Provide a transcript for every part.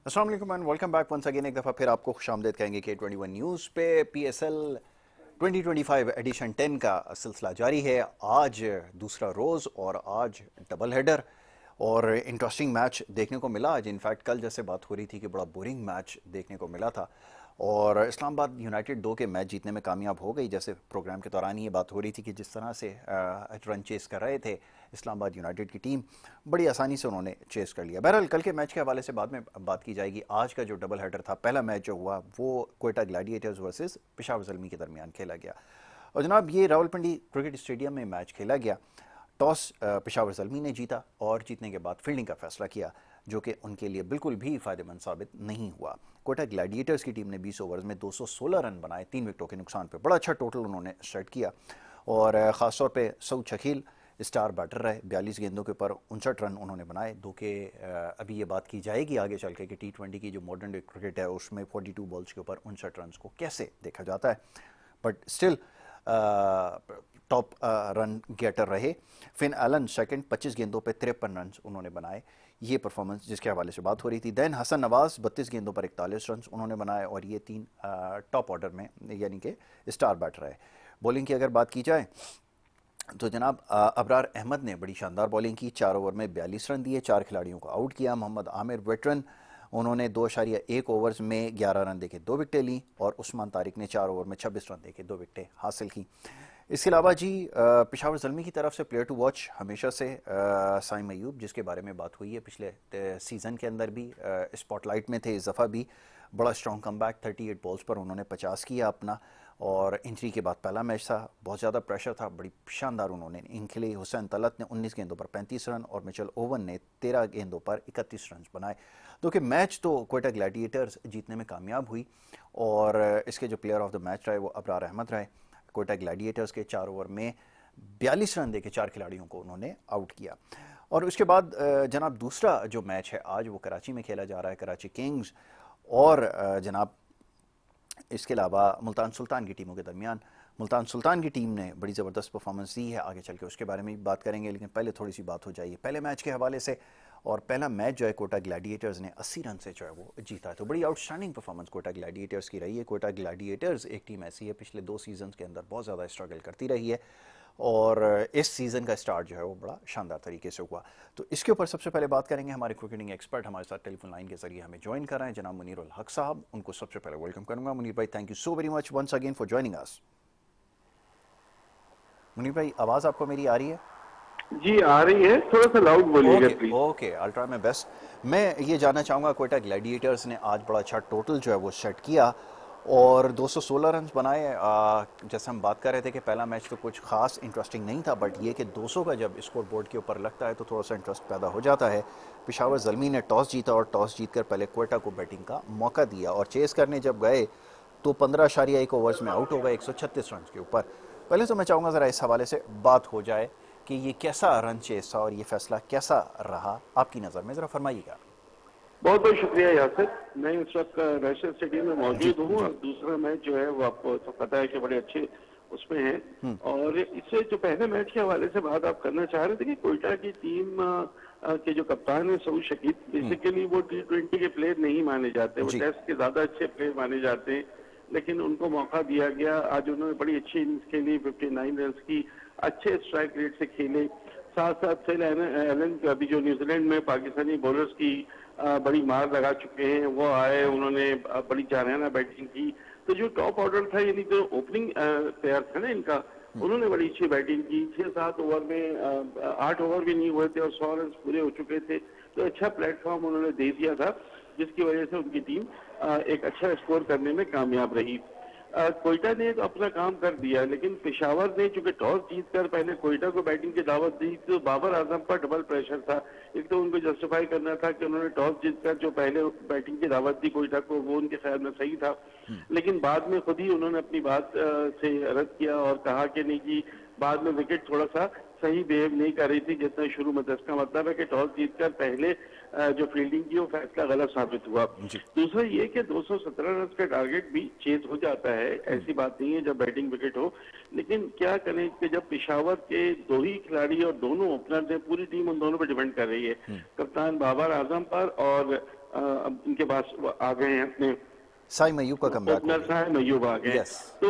अस्सलाम वालेकुम and welcome back once again. एक दफ़ा फिर आपको खुशामदीद कहेंगे K21 न्यूज़ पे। PSL 2025 एडिशन 10 का सिलसिला जारी है। आज दूसरा रोज़ और आज डबल हेडर और इंटरेस्टिंग मैच देखने को मिला आज। इनफैक्ट कल जैसे बात हो रही थी कि बड़ा बोरिंग मैच देखने को मिला था और इस्लामाबाद यूनाइटेड 2 के मैच जीतने में कामयाब हो गई। जैसे प्रोग्राम के दौरान ये बात हो रही थी कि जिस तरह से रन चेस कर रहे थे इस्लामाबाद यूनाइटेड की टीम, बड़ी आसानी से उन्होंने चेस कर लिया। बहरहाल कल के मैच के हवाले से बाद में बात की जाएगी। आज का जो डबल हेडर था, पहला मैच जो हुआ वो क्वेटा ग्लैडिएटर्स वर्सेस पेशावर ज़ल्मी के दरमियान खेला गया और जनाब ये रावलपिंडी क्रिकेट स्टेडियम में मैच खेला गया। टॉस पेशावर ज़ल्मी ने जीता और जीतने के बाद फील्डिंग का फैसला किया, जो कि उनके लिए बिल्कुल भी फ़ायदेमंद साबित नहीं हुआ। कोटा ग्लैडिएटर्स की टीम ने 20 ओवर्स में 216 रन बनाए 3 विकेटों के नुकसान पर। बड़ा अच्छा टोटल उन्होंने सेट किया और ख़ासतौर पर सऊद शकील स्टार बैटर रहे। 42 गेंदों के ऊपर 59 रन उन्होंने बनाए। दो के अभी ये बात की जाएगी आगे चल के कि T20 की जो मॉडर्न डे क्रिकेट है उसमें 42 बॉल्स के ऊपर 59 रन को कैसे देखा जाता है, but still top run getter रहे। फिन एलन सेकंड, 25 गेंदों पे 53 रन उन्होंने बनाए। ये परफॉर्मेंस जिसके हवाले से बात हो रही थी। दैन हसन नवाज 32 गेंदों पर 41 रन उन्होंने बनाए और ये तीन टॉप ऑर्डर में यानी कि स्टार बैटर रहे। बॉलिंग की अगर बात की जाए तो जनाब अबरार अहमद ने बड़ी शानदार बॉलिंग की। 4 ओवर में 42 रन दिए, 4 खिलाड़ियों को आउट किया। मोहम्मद आमिर वेटरन, उन्होंने 2.1 ओवर्स में 11 रन देके 2 विकेटें ली और उस्मान तारिक ने 4 ओवर में 26 रन देके 2 विकेटें हासिल की। इसके अलावा जी पेशावर ज़ल्मी की तरफ से प्लेयर टू वॉच हमेशा से साइम अयूब, जिसके बारे में बात हुई है पिछले सीज़न के अंदर भी स्पॉटलाइट में थे। इस दफ़ा भी बड़ा स्ट्रॉन्ग कमबैक, 38 बॉल्स पर उन्होंने 50 किया अपना और इंजरी के बाद पहला मैच था, बहुत ज़्यादा प्रेशर था, बड़ी शानदार उन्होंने इनिंग खेली। हुसैन तलत ने 19 गेंदों पर 35 रन और मिचेल ओवन ने 13 गेंदों पर 31 रन बनाए। तो कि मैच तो क्वेटा ग्लैडिएटर्स जीतने में कामयाब हुई और इसके जो प्लेयर ऑफ द मैच रहे वो अबरार अहमद रहे। कोटा ग्लैडिएटर्स के 4 ओवर में 42 रन देके 4 खिलाड़ियों को उन्होंने आउट किया। और उसके बाद जनाब दूसरा जो मैच है आज वो कराची में खेला जा रहा है, कराची किंग्स और जनाब इसके अलावा मुल्तान सुल्तान की टीमों के दरमियान। मुल्तान सुल्तान की टीम ने बड़ी ज़बरदस्त परफॉर्मेंस दी है, आगे चल के उसके बारे में भी बात करेंगे, लेकिन पहले थोड़ी सी बात हो जाइए पहले मैच के हवाले से। और पहला मैच जो है कोटा ग्लैडिएटर्स ने 80 रन से जो है वो जीता है। तो बड़ी आउटस्टैंडिंग परफॉर्मेंस कोटा ग्लैडिएटर्स की रही है। कोटा ग्लैडिएटर्स एक टीम ऐसी है पिछले 2 सीजन के अंदर बहुत ज़्यादा स्ट्रगल करती रही है और इस सीज़न का स्टार्ट जो है वो बड़ा शानदार तरीके से हुआ। तो इसके ऊपर सबसे पहले बात करेंगे हमारे क्रिकेटिंग एक्सपर्ट हमारे साथ टेलीफोन लाइन के जरिए हमें ज्वाइन कर रहे हैं, जनाब मुनीर उल हक साहब। उनको सबसे पहले वेलकम करूंगा। मुनीर भाई, thank you so very much once again for joining us. Munir भाई, आवाज़ आपको मेरी आ रही है? जी आ रही है, थोड़ा सा लाउड बोलिएगा okay please. Okay, I try my best. मैं ये जानना चाहूँगा, कोटा ग्लैडिएटर्स ने आज बड़ा अच्छा टोटल जो है वो सेट किया और 216 रन बनाए। जैसे हम बात कर रहे थे कि पहला मैच तो कुछ खास इंटरेस्टिंग नहीं था, बट ये कि 200 का जब स्कोर बोर्ड के ऊपर लगता है तो थोड़ा सा इंटरेस्ट पैदा हो जाता है। पेशावर ज़ल्मी ने टॉस जीता और टॉस जीतकर पहले कोटा को बैटिंग का मौका दिया और चेस करने जब गए तो 15.1 ओवर्स में आउट हो गए 136 रन के ऊपर। पहले तो मैं चाहूँगा ज़रा इस हवाले से बात हो जाए कि ये कैसा रन चेस था और ये फैसला कैसा रहा आपकी नज़र में, ज़रा फरमाइएगा। बहुत बहुत शुक्रिया यासिर। मैं इस वक्त नेशनल स्टेडियम में जी मौजूद हूँ जी। और दूसरा मैच जो है वो आपको तो पता है कि बड़े अच्छे उसमें है। हम्म। और इससे जो पहले मैच के हवाले से बात आप करना चाह रहे थे कि कोयटा की टीम के जो कप्तान है सऊद शकील, बेसिकली वो T20 के प्लेयर नहीं माने जाते, वो जी टेस्ट के ज्यादा अच्छे प्लेयर माने जाते हैं, लेकिन उनको मौका दिया गया। आज उन्होंने बड़ी अच्छी इनिंग्स खेली, 59 रन की, अच्छे स्ट्राइक रेट से खेले। साथ साथ फिल एलन अभी जो न्यूजीलैंड में पाकिस्तानी बॉलर्स की बड़ी मार लगा चुके हैं, वो आए, उन्होंने बड़ी जारहाना बैटिंग की। तो जो टॉप ऑर्डर था यानी जो ओपनिंग प्लेयर था ना इनका, उन्होंने बड़ी अच्छी बैटिंग की। 6-7 ओवर में 8 ओवर भी नहीं हुए थे और 100 रन पूरे हो चुके थे। तो अच्छा प्लेटफॉर्म उन्होंने दे दिया था, जिसकी वजह से उनकी टीम एक अच्छा स्कोर करने में कामयाब रही। कोयटा ने तो अपना काम कर दिया, लेकिन पेशावर ने चूंकि टॉस जीतकर पहले कोयटा को बैटिंग की दावत दी, तो बाबर आजम पर डबल प्रेशर था। एक तो उनको जस्टिफाई करना था कि उन्होंने टॉस जीतकर जो पहले बैटिंग की दावत दी कोयटा को, वो उनके ख्याल में सही था, लेकिन बाद में खुद ही उन्होंने अपनी बात से रद्द किया और कहा कि नहीं जी, बाद में विकेट थोड़ा सा सही बिहेव नहीं कर रही थी जितना शुरू में। इसका मतलब है कि टॉस जीतकर पहले जो फील्डिंग की वो फैसला गलत साबित हुआ। जी। दूसरा ये कि 217 रन का टारगेट भी चेज हो जाता है, ऐसी बात नहीं है जब बैटिंग विकेट हो, लेकिन क्या करें कि जब पेशावर के दो ही खिलाड़ी और दोनों ओपनर ने, पूरी टीम उन दोनों पर डिपेंड कर रही है, कप्तान बाबर आजम पर और अब इनके पास आ गए हैं अपने साई मयूब का कमबैक हो ओपनर गया। है, मयूब आ गए। यस। तो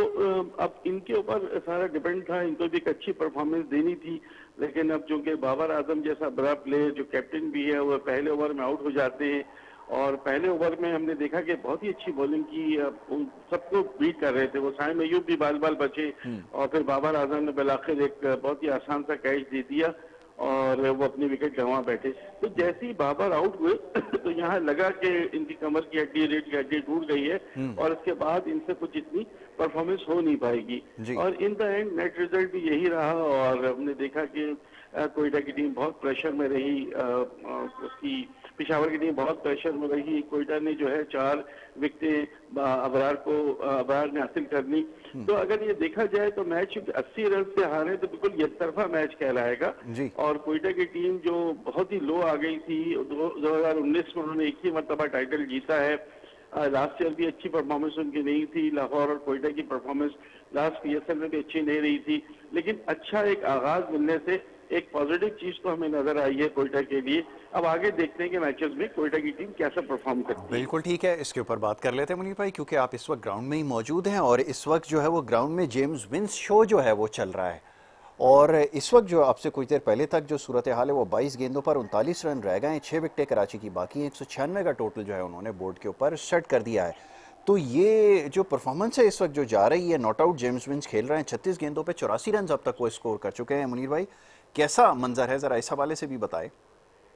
अब इनके ऊपर सारा डिपेंड था, इनको भी एक अच्छी परफॉर्मेंस देनी थी, लेकिन अब चूंकि बाबर आजम जैसा बड़ा प्लेयर जो कैप्टन भी है वो पहले ओवर में आउट हो जाते हैं, और पहले ओवर में हमने देखा कि बहुत ही अच्छी बॉलिंग की, उन सबको बीट कर रहे थे वो। साइम अयूब भी बाल बाल बचे, और फिर बाबर आजम ने बिलाखिर एक बहुत ही आसान सा कैच दे दिया और वो अपनी विकेट गंवा बैठे। तो जैसे ही बाबर आउट हुए तो यहाँ लगा कि इनकी कमर की हड्डी, रीढ़ की हड्डी टूट गई है, और इसके बाद इनसे कुछ इतनी परफॉर्मेंस हो नहीं पाएगी। जी। और in the end net result भी यही रहा, और हमने देखा कि कोयटा की टीम बहुत प्रेशर में रही, उसकी पिशावर की टीम बहुत प्रेशर में रही। कोयटा ने जो है 4 विकेटें अबरार ने हासिल कर ली। तो अगर ये देखा जाए तो मैच 80 रन से हारे तो बिल्कुल एकतरफा मैच कहलाएगा। जी। और कोयटा की टीम जो बहुत ही लो आ गई थी, 2019 में उन्होंने एक ही मरतबा टाइटल जीता है। लास्ट ईयर भी अच्छी परफॉर्मेंस उनकी नहीं थी। लाहौर और कोयटा की परफॉर्मेंस लास्ट PSL में भी अच्छी नहीं रही थी, लेकिन अच्छा एक आगाज मिलने से एक पॉजिटिव चीज तो हमें नजर आई है कोयटा के लिए। अब आगे देखते हैं कि मैचेस में कोयटा की टीम कैसा परफॉर्म करती है। बिल्कुल ठीक है, इसके ऊपर बात कर लेते हैं मुनीर भाई, क्योंकि आप इस वक्त ग्राउंड में ही मौजूद हैं और इस वक्त जो है वो ग्राउंड में जेम्स विंस शो जो है वो चल रहा है। और इस वक्त जो आपसे कुछ देर पहले तक जो सूरत हाल है वो 22 गेंदों पर 39 रन रह गए हैं, 6 विकेटें कराची की बाकी हैं, 196 का टोटल जो है उन्होंने बोर्ड के ऊपर सेट कर दिया है। तो ये जो परफॉर्मेंस है इस वक्त जो जा रही है, नॉट आउट जेम्स विंस खेल रहे हैं, 36 गेंदों पे 84 रन अब तक वो स्कोर कर चुके हैं। मुनीर भाई, कैसा मंजर है, जरा इस हवाले से भी बताएं।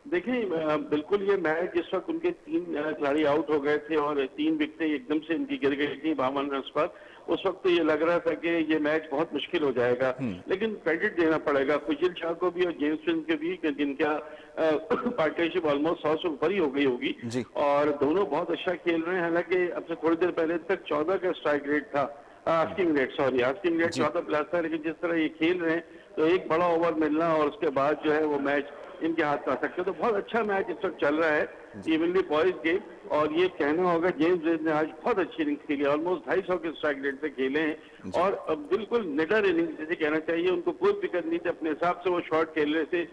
देखिए, बिल्कुल ये मैच जिस वक्त उनके 3 खिलाड़ी आउट हो गए थे और 3 विकेटें एकदम से इनकी गिर गई थी 52 रन पर, उस वक्त तो ये लग रहा था कि ये मैच बहुत मुश्किल हो जाएगा। लेकिन क्रेडिट देना पड़ेगा खुशिल शाह को भी और जेम्स विंस को भी, जिनका पार्टनरशिप ऑलमोस्ट 100 से ऊपर ही हो गई होगी, और दोनों बहुत अच्छा खेल रहे हैं। हालांकि अब से थोड़ी देर पहले तक 14 का स्ट्राइक रेट था, आस्किंग रेट 14 प्लस था, लेकिन जिस तरह ये खेल रहे हैं तो एक बड़ा ओवर मिलना और उसके बाद जो है वो मैच इनके हाथ में आ सकते हैं। तो बहुत अच्छा मैच इस वक्त चल रहा है, इवनली बॉयज गेम, और ये कहना होगा जेम्स विंस ने आज बहुत अच्छी इनिंग्स खेली, ऑलमोस्ट 250 के स्ट्राइक रेट से खेले हैं, और अब बिल्कुल निडर इनिंग्स जैसे कहना चाहिए। उनको कोई फिक्र नहीं थी, अपने हिसाब से वो शॉट खेल रहे थे,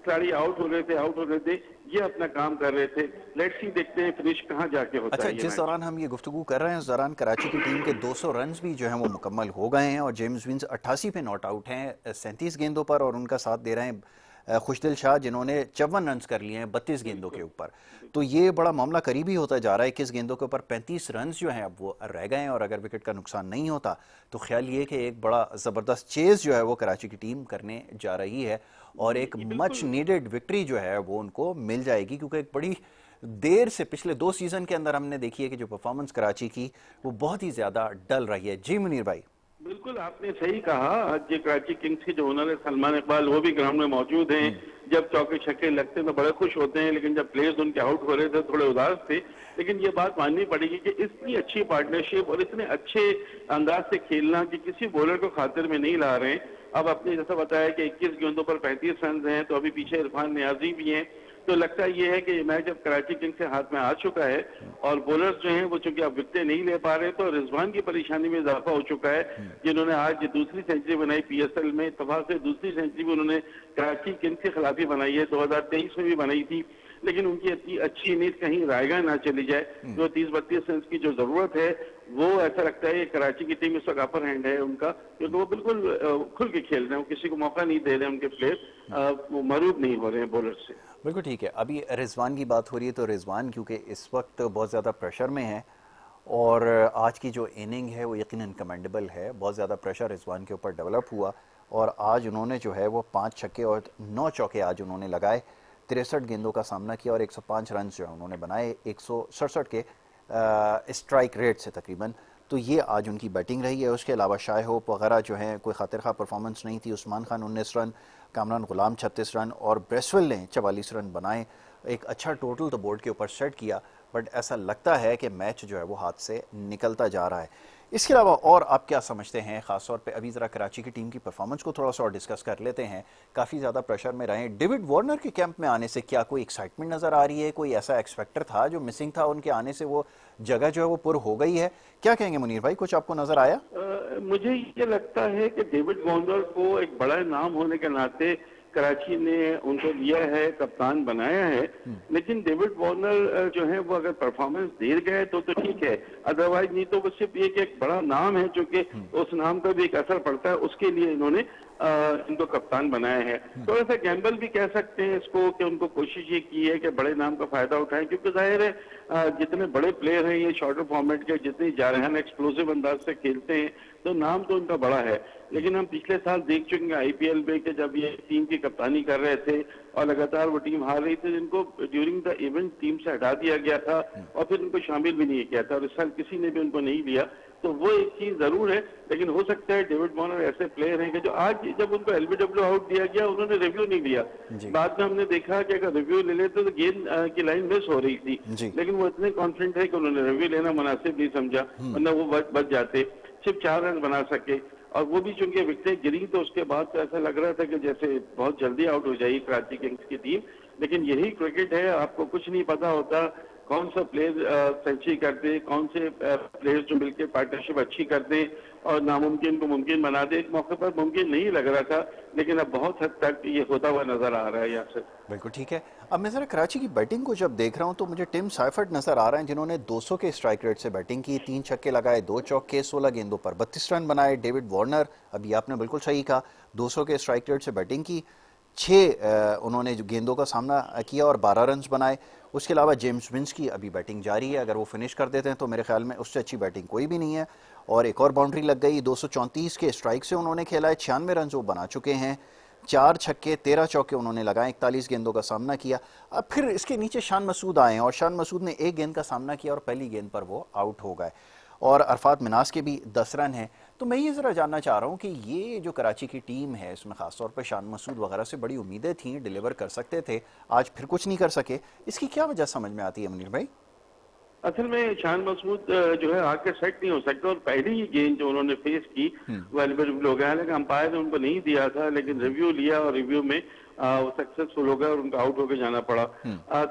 खिलाड़ी आउट हो रहे थे, ये अपना काम कर रहे थे। लेट्स सी, देखते हैं फिनिश कहाँ जाके होता है। अच्छा, जिस दौरान हम ये गुफ्तगू कर रहे हैं उस दौरान कराची की टीम के 200 रन भी जो हैं वो मुकम्मल हो गए हैं और जेम्स विंस 88 पे नॉट आउट हैं 37 गेंदों पर, और उनका साथ दे रहे हैं खुशदिल शाह जिन्होंने 54 रन कर लिए हैं 32 गेंदों के ऊपर। तो ये बड़ा मामला करीबी होता जा रहा है, 21 गेंदों के ऊपर 35 रन जो हैं अब वो रह गए हैं, और अगर विकेट का नुकसान नहीं होता तो ख्याल ये कि एक बड़ा ज़बरदस्त चेज जो है वो कराची की टीम करने जा रही है, और एक मच नीडेड विक्ट्री जो है वो उनको मिल जाएगी, क्योंकि एक बड़ी देर से पिछले 2 सीज़न के अंदर हमने देखी है कि जो परफॉर्मेंस कराची की वो बहुत ही ज़्यादा डल रही है। जी मुनीर भाई। बिल्कुल आपने सही कहा। आज कराची किंग्स के जो ओनर है सलमान इकबाल, वो भी ग्राउंड में मौजूद हैं। जब चौके छक्के लगते हैं तो बड़े खुश होते हैं, लेकिन जब प्लेयर्स उनके आउट हो रहे थे थोड़े उदास थे। लेकिन ये बात माननी पड़ेगी कि इतनी अच्छी पार्टनरशिप और इतने अच्छे अंदाज से खेलना कि किसी बॉलर को खातिर में नहीं ला रहे हैं। अब आपने जैसा बताया कि 21 गेंदों पर 35 रन हैं, तो अभी पीछे इरफान नियाजी भी हैं। तो लगता ये है कि ये मैच अब कराची किंग्स के हाथ में आ चुका है, और बॉलर्स जो हैं वो चूंकि अब विकेटें नहीं ले पा रहे, तो रिजवान की परेशानी में इजाफा हो चुका है, जिन्होंने आज दूसरी सेंचुरी बनाई PSL में। इत्तेफाक से दूसरी सेंचुरी भी उन्होंने कराची किंग्स के खिलाफ ही बनाई है, 2023 में भी बनाई थी, लेकिन उनकी इतनी अच्छी इनिंग्स कहीं रायगा ना चली जाए। जो 30-32 रन की जो जरूरत है वो ऐसा लगता है कराची की टीम इस वक्त अपर हैंड है उनका, क्योंकि वो बिल्कुल खुल के खेल रहे हैं, किसी को मौका नहीं दे रहे हैं, उनके प्लेयर वो मरूब नहीं हो रहे हैं बॉलर से। बिल्कुल ठीक है। अभी रिजवान की बात हो रही है, तो रिजवान क्योंकि इस वक्त बहुत ज़्यादा प्रेशर में है, और आज की जो इनिंग है वो यकीनन कमेंडेबल है। बहुत ज़्यादा प्रेशर रिजवान के ऊपर डेवलप हुआ, और आज उन्होंने जो है वो 5 छक्के और 9 चौके आज उन्होंने लगाए, 63 गेंदों का सामना किया और 105 रन जो है उन्होंने बनाए 167 के स्ट्राइक रेट से तकरीबन। तो ये आज उनकी बैटिंग रही है। उसके अलावा शाह होप वगैरह जो हैं कोई खातिर खा परफॉर्मेंस नहीं थी। उस्मान खान 19 रन, कामरान गुलाम 36 रन और ब्रेसवेल ने 44 रन बनाए। एक अच्छा टोटल तो बोर्ड के ऊपर सेट किया, बट ऐसा लगता है कि मैच जो है वो हाथ से निकलता जा रहा है। इसके अलावा और आप क्या समझते हैं, ख़ासतौर पे अभी ज़रा कराची की टीम की परफॉर्मेंस को थोड़ा सा और डिस्कस कर लेते हैं। काफ़ी ज़्यादा प्रेशर में रहे, डेविड वार्नर के कैंप में आने से क्या कोई एक्साइटमेंट नज़र आ रही है? कोई ऐसा एक्सपेक्टर था जो मिसिंग था, उनके आने से वो जगह जो है वो पुर हो गई है? क्या कहेंगे मुनीर भाई, कुछ आपको नज़र आया? मुझे ये लगता है कि डेविड वार्नर को एक बड़ा नाम होने के नाते कराची ने उनको लिया है, कप्तान बनाया है, लेकिन डेविड वार्नर जो है वो अगर परफॉर्मेंस दे गए तो ठीक है, अदरवाइज नहीं तो वो सिर्फ एक बड़ा नाम है, चूंकि उस नाम का भी एक असर पड़ता है, उसके लिए इन्होंने इनको कप्तान बनाया है। थोड़ा सा गैम्बल भी कह सकते हैं इसको, कि उनको कोशिश ये की है कि बड़े नाम का फायदा उठाएं, क्योंकि जाहिर है जितने बड़े प्लेयर हैं ये शॉर्टर फॉर्मेट के, जितनी जारहान एक्सप्लोसिव अंदाज से खेलते हैं, तो नाम तो उनका बड़ा है। लेकिन हम पिछले साल देख चुके हैं आईपीएल में कि जब ये टीम की कप्तानी कर रहे थे और लगातार वो टीम हार रही थी, जिनको ड्यूरिंग द इवेंट टीम से हटा दिया गया था और फिर उनको शामिल भी नहीं किया था, और इस साल किसी ने भी उनको नहीं लिया। तो वो एक चीज जरूर है, लेकिन हो सकता है डेविड वार्नर ऐसे प्लेयर हैं कि जो आज जब उनको एलबीडब्ल्यू आउट दिया गया उन्होंने रिव्यू नहीं लिया, बाद में हमने देखा कि अगर रिव्यू ले लेते तो गेंद की लाइन मिस हो रही थी, लेकिन वो इतने कॉन्फिडेंट है कि उन्होंने रिव्यू लेना मुनासिब नहीं समझा, वरना वो बच जाते, सिर्फ 4 रन बना सके। और वो भी चूंकि विकेटें गिरी तो उसके बाद तो ऐसा लग रहा था कि जैसे बहुत जल्दी आउट हो जाएगी कराची किंग्स की टीम। लेकिन यही क्रिकेट है, आपको कुछ नहीं पता होता कौन सा प्लेयर सेंचुरी कर दे, कौन से प्लेयर्स जो मिलकर पार्टनरशिप अच्छी कर दें और नामुमकिन को मुमकिन बना दे। एक मौके पर मुमकिन नहीं लग रहा था, लेकिन अब बहुत हद तक ये होता हुआ नजर आ रहा है यहाँ से। बिल्कुल ठीक है। अब मैं जरा कराची की बैटिंग को जब देख रहा हूं तो मुझे टिम साइफर्ट नजर आ रहे हैं, जिन्होंने 200 के स्ट्राइक रेट से बैटिंग की, 3 छक्के लगाए, 2 चौके, 16 गेंदों पर 32 रन बनाए। डेविड वार्नर, अभी आपने बिल्कुल सही कहा, 200 के स्ट्राइक रेट से बैटिंग की, 6 उन्होंने जो गेंदों का सामना किया और 12 रन बनाए। उसके अलावा जेम्स विंस की अभी बैटिंग जारी है, अगर वो फिनिश कर देते हैं तो मेरे ख्याल में उससे अच्छी बैटिंग कोई भी नहीं है। और एक और बाउंड्री लग गई, 234 के स्ट्राइक से उन्होंने खेला है, 96 रन वो बना चुके हैं, 4 छक्के, 13 चौके उन्होंने लगाए, 41 गेंदों का सामना किया। अब फिर इसके नीचे शान मसूद आए और शान मसूद ने 1 गेंद का सामना किया और पहली गेंद पर वो आउट हो गए। और अरफात मिनास के भी 10 रन हैं। तो मैं ये ज़रा जानना चाह रहा हूँ कि ये जो कराची की टीम है, इसमें ख़ासतौर पर शान मसूद वगैरह से बड़ी उम्मीदें थीं, डिलीवर कर सकते थे, आज फिर कुछ नहीं कर सके, इसकी क्या वजह समझ में आती है मुनीर भाई? असल में शान मसूद जो है आके सेट नहीं हो सकता, और पहली ही गेंद जो उन्होंने फेस की वो एल्बिडब्ल्यू हो गया। हालांकि अंपायर ने उनको नहीं दिया था, लेकिन रिव्यू लिया और रिव्यू में वो सक्सेसफुल हो गया और उनको आउट होकर जाना पड़ा।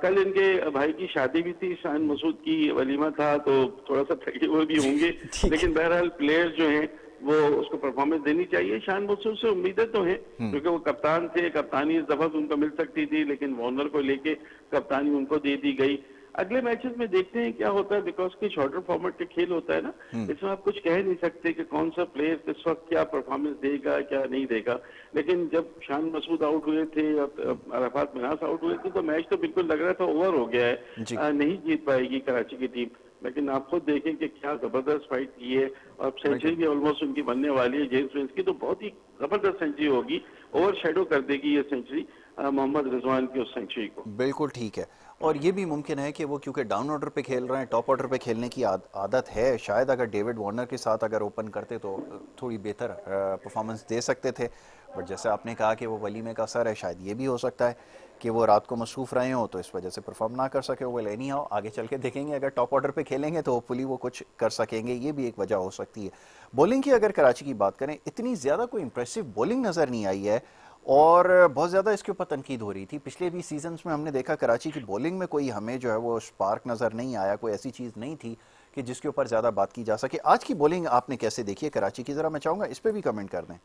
कल इनके भाई की शादी भी थी, शान मसूद की वलीमा था, तो थोड़ा सा थके हुए भी होंगे, लेकिन बहरहाल प्लेयर्स जो हैं वो उसको परफॉर्मेंस देनी चाहिए। शान मसूद से उम्मीदें तो हैं, क्योंकि वो कप्तान थे, कप्तानी इस दफा तो उनको मिल सकती थी, लेकिन वार्नर को लेके कप्तानी उनको दे दी गई। अगले मैचेस में देखते हैं क्या होता है, बिकॉज की शॉर्टर फॉर्मेट के खेल होता है ना, इसमें आप कुछ कह नहीं सकते कि कौन सा प्लेयर किस वक्त क्या परफॉर्मेंस देगा क्या नहीं देगा। लेकिन जब शान मसूद आउट हुए थे, अरफात मिनास आउट हुए थे, तो मैच तो बिल्कुल लग रहा था ओवर हो गया है, नहीं जीत पाएगी कराची की टीम। लेकिन आप खुद देखें कि क्या जबरदस्त फाइट की है, और सेंचुरी भी ऑलमोस्ट उनकी बनने वाली है जेम्स विंस की, तो बहुत ही जबरदस्त सेंचुरी होगी, ओवर शेडो कर देगी ये सेंचुरी मोहम्मद रिजवान की उस सेंचुरी को। बिल्कुल ठीक है। और ये भी मुमकिन है कि वो क्योंकि डाउन ऑर्डर पे खेल रहे हैं, टॉप ऑर्डर पे खेलने की आदत है, शायद अगर डेविड वार्नर के साथ अगर ओपन करते तो थोड़ी बेहतर परफॉर्मेंस दे सकते थे। बट जैसे आपने कहा कि वो वलीमे का असर है, शायद ये भी हो सकता है कि वो रात को मसरूफ़ रहे हो तो इस वजह से परफॉर्म ना कर सके। वो लेनी हो आगे चल के देखेंगे, अगर टॉप ऑर्डर पे खेलेंगे तो होपफुली वो कुछ कर सकेंगे, ये भी एक वजह हो सकती है। बॉलिंग की अगर कराची की बात करें, इतनी ज़्यादा कोई इंप्रेसिव बॉलिंग नज़र नहीं आई है और बहुत ज़्यादा इसके ऊपर तनकीद हो रही थी। पिछले भी सीजन्स में हमने देखा कराची की बॉलिंग में कोई हमें जो है वो स्पार्क नज़र नहीं आया, कोई ऐसी चीज़ नहीं थी कि जिसके ऊपर ज़्यादा बात की जा सके। आज की बॉलिंग आपने कैसे देखी है कराची की, ज़रा मैं चाहूँगा इस पर भी कमेंट कर दें।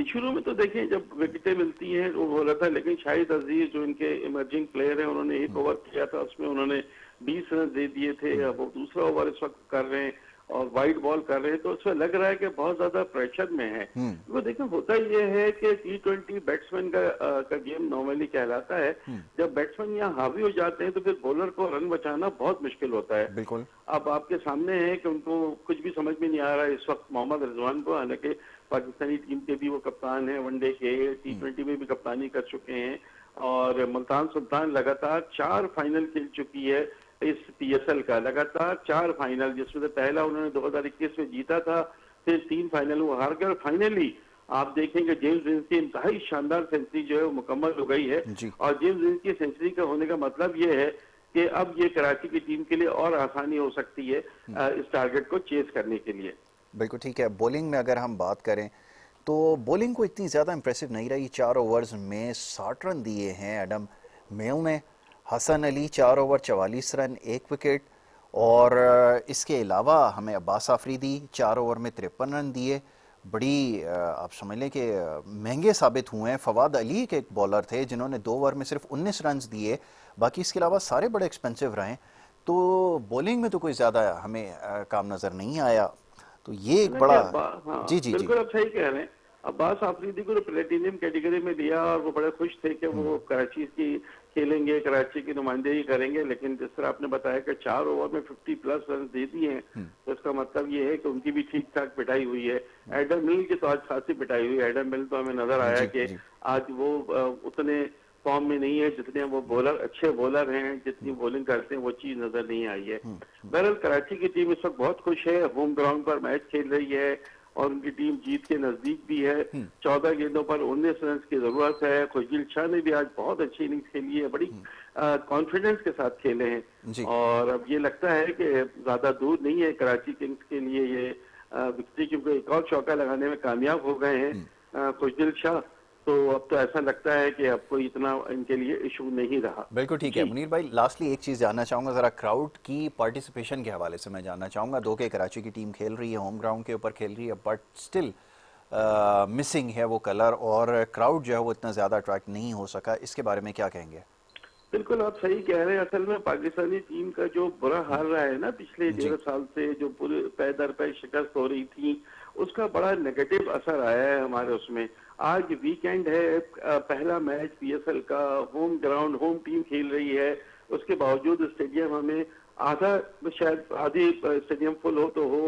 शुरू में तो देखिए जब विकेटें मिलती हैं वो हो रहा था, लेकिन शाहिद अजीज जो इनके इमर्जिंग प्लेयर हैं, उन्होंने एक ओवर किया था, उसमें उन्होंने 20 रन दे दिए थे। अब वो दूसरा ओवर इस वक्त कर रहे हैं और वाइड बॉल कर रहे हैं, तो उसमें लग रहा है कि बहुत ज्यादा प्रेशर में है। वो देखो होता ये है कि T20 बैट्समैन का गेम नॉर्मली कहलाता है, जब बैट्समैन यहाँ हावी हो जाते हैं तो फिर बॉलर को रन बचाना बहुत मुश्किल होता है। बिल्कुल। अब आपके सामने है कि उनको कुछ भी समझ में नहीं आ रहा है इस वक्त मोहम्मद रिजवान को, हालांकि पाकिस्तानी टीम के भी वो कप्तान है, वनडे के, T20 में भी कप्तानी कर चुके हैं, और मुल्तान सुल्तान लगातार 4 फाइनल खेल चुकी है इस PSL का, लगातार 4 फाइनल, जिसमें से पहला उन्होंने 2021 में जीता था, फिर 3 फाइनल वो हार गए, फाइनली आप देखेंगे जेम्स विंस की इंतहाई शानदार सेंचुरी जो है वो मुकम्मल हो गई है। और जेम्स विंस की सेंचुरी का होने का मतलब ये है कि अब ये कराची की टीम के लिए और आसानी हो सकती है इस टारगेट को चेस करने के लिए। बिल्कुल ठीक है। बॉलिंग में अगर हम बात करें तो बॉलिंग को इतनी ज़्यादा इंप्रेसिव नहीं रही। 4 ओवर्स में 60 रन दिए हैं एडम मेल ने। Hasan Ali 4 over 44 run, 1 wicket. और इसके अलावा हमें अब्बास आफरीदी 4 ओवर में 53 रन दिए। बड़ी आप समझ लें कि महंगे साबित हुए हैं। फवाद अली के एक बॉलर थे जिन्होंने 2 ओवर में सिर्फ 19 रन दिए, बाकी इसके अलावा सारे बड़े एक्सपेंसिव रहे। तो बॉलिंग में तो कोई ज़्यादा हमें काम नज़र नहीं आया। तो ये एक नहीं बड़ा। हाँ जी जी जी। बिल्कुल आप सही कह रहे हैं। अब्बास आफरीदी को तो प्लेटिनियम कैटेगरी में लिया और वो बड़े खुश थे कि वो कराची की खेलेंगे, कराची की नुमाइंदगी करेंगे, लेकिन जिस तरह आपने बताया कि 4 ओवर में 50+ रन दे दिए हैं, तो इसका मतलब ये है कि उनकी भी ठीक ठाक पिटाई हुई है। एडम मिल की तो आज खासी पिटाई हुई है। एडम मिल तो हमें नजर आया जी कि जी। आज वो उतने फॉर्म में नहीं है जितने वो बॉलर, अच्छे बॉलर हैं, जितनी बॉलिंग करते हैं वो चीज नजर नहीं आई है। बहरहाल कराची की टीम इस वक्त बहुत खुश है, होम ग्राउंड पर मैच खेल रही है और उनकी टीम जीत के नजदीक भी है। 14 गेंदों पर 19 रन की जरूरत है। खुशदिल शाह ने भी आज बहुत अच्छी इनिंग्स खेली है, बड़ी कॉन्फिडेंस के साथ खेले हैं जी और अब ये लगता है कि ज्यादा दूर नहीं है कराची किंग्स के लिए ये विक्ट्री, क्योंकि एक और चौका लगाने में कामयाब हो गए हैं खुशदिल शाह। तो अब तो ऐसा लगता है कि अब कोई इतना इनके लिए इशू नहीं रहा। बिल्कुल ठीक है। जी मुनीर भाई, लास्टली एक चीज़ जानना चाहूँगा, ज़रा क्राउड की पार्टिसिपेशन के हवाले से मैं जानना चाहूँगा। दो के कराची की टीम खेल रही है, होम ग्राउंड के ऊपर खेल रही है, बट स्टिल मिसिंग है वो कलर, और क्राउड जो है वो इतना ज़्यादा अट्रैक्ट नहीं हो सका। इसके बारे में क्या कहेंगे? बिल्कुल आप सही कह रहे हैं। असल में पाकिस्तानी टीम का जो बुरा हाल रहा है ना पिछले जी 1.5 साल से, जो पूरे पै दर पै शिकस्त हो रही थी, उसका बड़ा नेगेटिव असर आया है हमारे उसमें। आज वीकेंड है, पहला मैच पीएसएल का, होम ग्राउंड, होम टीम खेल रही है, उसके बावजूद स्टेडियम हमें आधा, शायद आधी स्टेडियम फुल हो तो हो,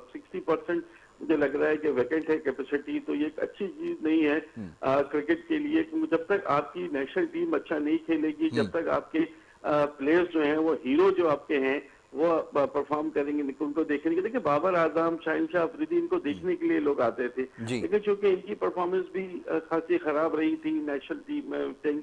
60% मुझे लग रहा है कि वैकेंट है कैपेसिटी। तो ये एक अच्छी चीज नहीं है क्रिकेट के लिए, क्योंकि जब तक आपकी नेशनल टीम अच्छा नहीं खेलेगी, जब तक आपके प्लेयर्स जो हैं वो हीरो जो आपके हैं वो परफॉर्म करेंगे, उनको देखने के, देखिए बाबर आजम, शाहिन शाह अफरीदी, इनको देखने के लिए लोग आते थे, जी। लेकिन चूंकि इनकी परफॉर्मेंस भी खासी खराब रही थी नेशनल टीम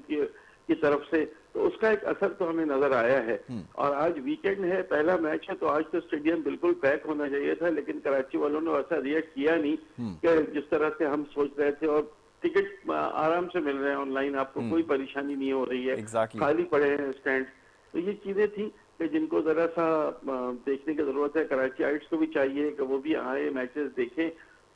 की तरफ से, तो उसका एक असर तो हमें नजर आया है। और आज वीकेंड है, पहला मैच है, तो आज तो स्टेडियम बिल्कुल पैक होना चाहिए था, लेकिन कराची वालों ने वैसा रिएक्ट किया नहीं कि जिस तरह से हम सोच रहे थे। और टिकट आराम से मिल रहे हैं ऑनलाइन, आपको कोई परेशानी नहीं हो रही है, एग्जैक्टली। खाली पड़े हैं स्टैंड। तो ये चीजें थी कि जिनको जरा सा देखने की जरूरत है। कराची को भी चाहिए कि वो भी आए, मैचेस देखें,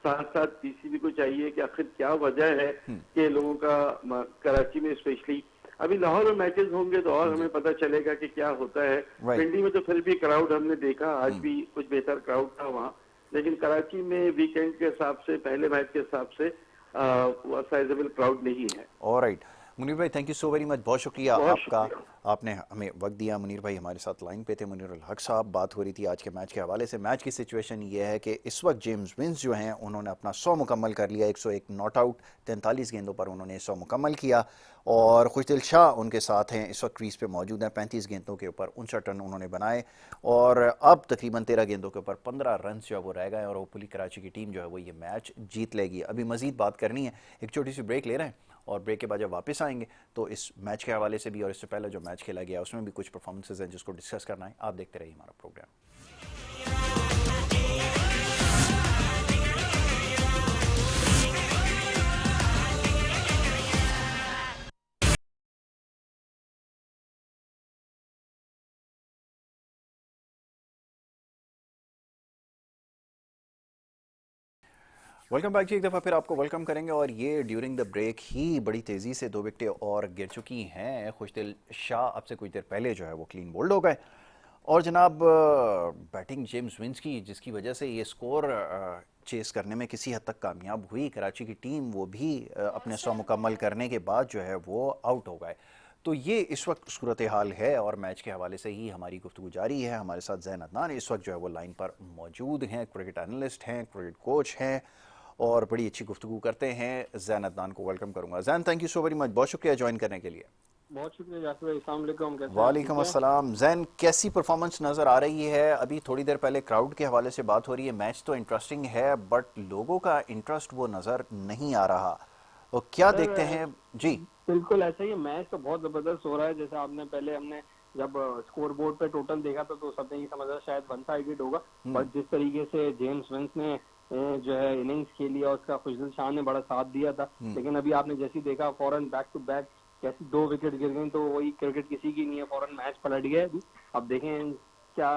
साथ साथ पीसीबी को चाहिए कि आखिर क्या वजह है कि लोगों का कराची में स्पेशली, अभी लाहौर में मैचेस होंगे तो और हमें पता चलेगा कि क्या होता है। राइट। पिंडी में तो फिर भी क्राउड हमने देखा, आज भी कुछ बेहतर क्राउड था वहाँ, लेकिन कराची में वीकेंड के हिसाब से, पहले मैच के हिसाब से साइजेबल क्राउड नहीं है। ऑलराइट मुनीर भाई, thank you so very much, बहुत शुक्रिया बहुत आपका। शुक्रिया। आपने हमें वक्त दिया। मुनीर भाई हमारे साथ लाइन पे थे, मुनीर उल हक साहब। बात हो रही थी आज के मैच के हवाले से। मैच की सिचुएशन ये है कि इस वक्त जेम्स विंस जो हैं उन्होंने अपना 100 मुकम्मल कर लिया, 101 नॉट आउट, 43 गेंदों पर उन्होंने 100 मुकम्मल किया। और खुशदिल शाह उनके साथ हैं, इस वक्त क्रीज पे मौजूद हैं, 35 गेंदों के ऊपर 59 रन उन्होंने बनाए। और अब तकरीबन 13 गेंदों के ऊपर 15 रन जो है वो रह गए, और होपफुली कराची की टीम जो है वो ये मैच जीत लेगी। अभी मजीद बात करनी है, एक छोटी सी ब्रेक ले रहे हैं, और ब्रेक के बाद जब वापस आएंगे तो इस मैच के हवाले से भी और इससे पहले जो मैच खेला गया उसमें भी कुछ परफॉर्मेंसेज हैं जिसको डिस्कस करना है। आप देखते रहिए हमारा प्रोग्राम। वेलकम बैक जी, एक दफ़ा फिर आपको वेलकम करेंगे। और ये ड्यूरिंग द ब्रेक ही बड़ी तेज़ी से 2 विकेटें और गिर चुकी हैं। खुशदिल शाह अब से कुछ देर पहले जो है वो क्लीन बोल्ड हो गए। और जनाब बैटिंग जेम्स विंस की, जिसकी वजह से ये स्कोर चेस करने में किसी हद तक कामयाब हुई कराची की टीम, वो भी अपने 100 मुकम्मल करने के बाद जो है वो आउट हो गए। तो ये इस वक्त सूरत हाल है, और मैच के हवाले से ही हमारी गुफ्तगू जारी है। हमारे साथ ज़ैन अदनान इस वक्त जो है वो लाइन पर मौजूद हैं, क्रिकेट एनालिस्ट हैं, क्रिकेट कोच हैं, और बड़ी अच्छी गुफ्तगू करते हैं। ज़ैन अदनान को वेलकम करूंगा। Zain, thank you so very much, बहुत शुक्रिया ज्वाइन करने के लिए। बहुत शुक्रिया जाकिर भाई, अस्सलाम वालेकुम, कैसे हैं आप? ठीक वालेकुम है। अस्सलाम। जैन, कैसी परफॉर्मेंस नज़र आ रही है? अभी थोड़ी देर पहले क्राउड के हवाले से बात हो रही है, मैच तो इंटरेस्टिंग है बट लोगों का इंटरेस्ट वो नज़र नहीं आ रहा, और क्या देखते सर हैं जी? बिल्कुल ऐसा ही है, मैच तो बहुत जबरदस्त हो रहा है। जैसे आपने पहले, हमने जब स्कोर बोर्ड पे टोटल देखा था तो सबने ये समझा शायद वन साइडेड होगा, बट जिस तरीके से जेम्स विंस ने जो है इनिंग्स खेली और उसका खुशदिल शाह ने बड़ा साथ दिया था, लेकिन अभी आपने जैसे ही देखा फौरन बैक टू बैक कैसे 2 विकेट गिर गई, तो वही क्रिकेट किसी की नहीं है, फौरन मैच पलट गया अभी। अब देखें क्या